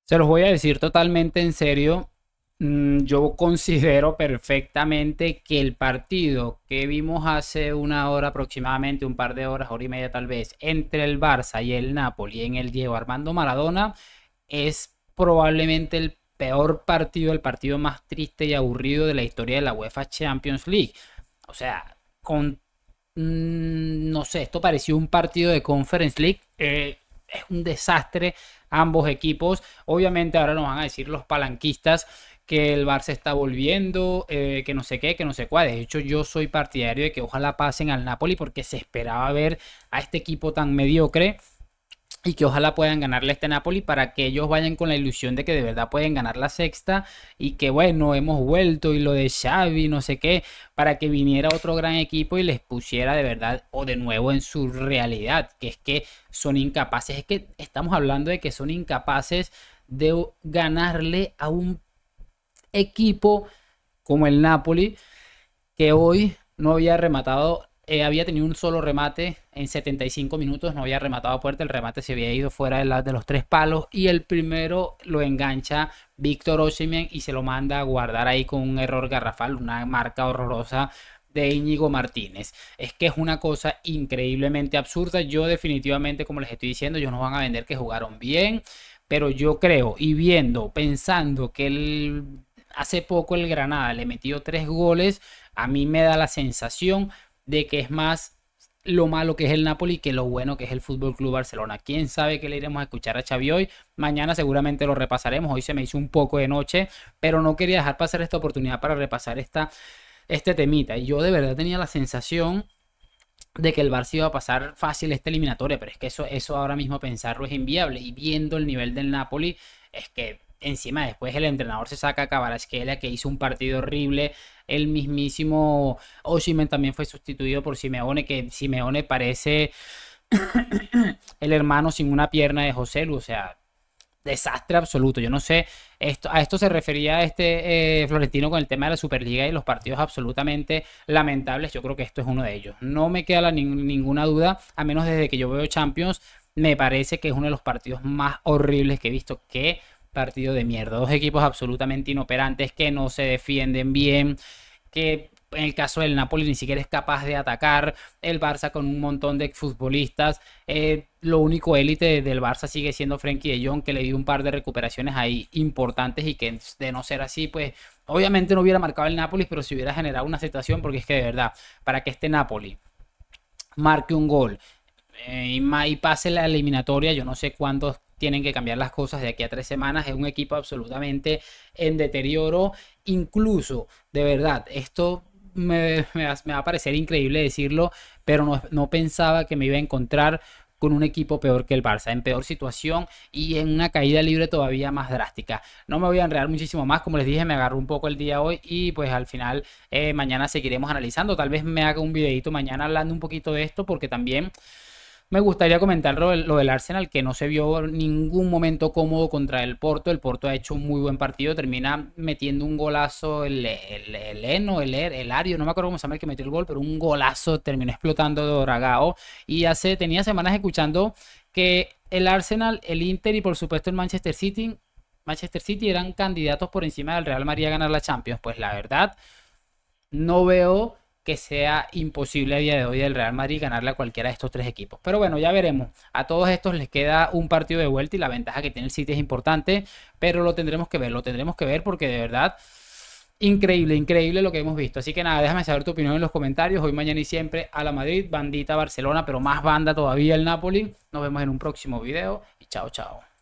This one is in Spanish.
Se los voy a decir totalmente en serio. Yo considero perfectamente que el partido que vimos hace una hora aproximadamente, un par de horas, hora y media tal vez, entre el Barça y el Napoli en el Diego Armando Maradona, es probablemente el peor partido, el partido más triste y aburrido de la historia de la UEFA Champions League. O sea, no sé, esto pareció un partido de Conference League. Es un desastre ambos equipos. Obviamente ahora nos van a decir los palanquistas que el Barça está volviendo, que no sé qué, que no sé cuál. De hecho, yo soy partidario de que ojalá pasen al Napoli porque se esperaba ver a este equipo tan mediocre y que ojalá puedan ganarle a este Napoli para que ellos vayan con la ilusión de que de verdad pueden ganar la sexta y que bueno, hemos vuelto y lo de Xavi, no sé qué, para que viniera otro gran equipo y les pusiera de verdad o de nuevo en su realidad, que es que son incapaces, es que estamos hablando de que son incapaces de ganarle a un equipo como el Napoli, que hoy no había rematado, había tenido un solo remate en 75 minutos, no había rematado a puerta, el remate se había ido fuera de los tres palos y el primero lo engancha Víctor Osimhen y se lo manda a guardar ahí con un error garrafal, una marca horrorosa de Íñigo Martínez. Es que es una cosa increíblemente absurda. Yo definitivamente, como les estoy diciendo, ellos nos van a vender que jugaron bien, pero yo creo y viendo, pensando que hace poco el Granada le metió 3 goles, a mí me da la sensación de que es más lo malo que es el Napoli que lo bueno que es el Fútbol Club Barcelona. Quién sabe que le iremos a escuchar a Xavi hoy. Mañana seguramente lo repasaremos. Hoy se me hizo un poco de noche, pero no quería dejar pasar esta oportunidad para repasar este temita. Y yo de verdad tenía la sensación de que el Barça iba a pasar fácil esta eliminatoria, pero es que eso ahora mismo pensarlo es inviable. Y viendo el nivel del Napoli, es que encima después el entrenador se saca a Kvaratskhelia, que hizo un partido horrible. El mismísimo Osimhen también fue sustituido por Simeone, que Simeone parece el hermano sin una pierna de José Lu, o sea, desastre absoluto. Yo no sé, a esto se refería Florentino con el tema de la Superliga y los partidos absolutamente lamentables. Yo creo que esto es uno de ellos. No me queda ninguna duda, a menos desde que yo veo Champions, me parece que es uno de los partidos más horribles que he visto. Qué partido de mierda. Dos equipos absolutamente inoperantes que no se defienden bien, que en el caso del Napoli ni siquiera es capaz de atacar, el Barça con un montón de futbolistas, lo único élite del Barça sigue siendo Frenkie de Jong, que le dio un par de recuperaciones ahí importantes y que de no ser así, pues obviamente no hubiera marcado el Napoli, pero si hubiera generado una situación, porque es que de verdad, para que este Napoli marque un gol y pase la eliminatoria, yo no sé cuándo tienen que cambiar las cosas de aquí a 3 semanas. Es un equipo absolutamente en deterioro. Incluso, de verdad, esto me va a parecer increíble decirlo, pero no pensaba que me iba a encontrar con un equipo peor que el Barça, en peor situación y en una caída libre todavía más drástica. No me voy a enredar muchísimo más, como les dije, me agarró un poco el día hoy y pues al final mañana seguiremos analizando. Tal vez me haga un videito mañana hablando un poquito de esto porque también me gustaría comentar lo del Arsenal, que no se vio ningún momento cómodo contra el Porto. El Porto ha hecho un muy buen partido, termina metiendo un golazo el Eno, el Ario, no me acuerdo cómo se llama el que metió el gol, pero un golazo, terminó explotando de Dragao. Y tenía semanas escuchando que el Arsenal, el Inter y por supuesto el Manchester City eran candidatos por encima del Real Madrid a ganar la Champions. Pues la verdad, no veo que sea imposible a día de hoy el Real Madrid ganarle a cualquiera de estos 3 equipos. Pero bueno, ya veremos. A todos estos les queda un partido de vuelta y la ventaja que tiene el City es importante, pero lo tendremos que ver porque de verdad, increíble, increíble lo que hemos visto. Así que nada, déjame saber tu opinión en los comentarios. Hoy, mañana y siempre a la Madrid, bandita Barcelona, pero más banda todavía el Napoli. Nos vemos en un próximo video y chao, chao.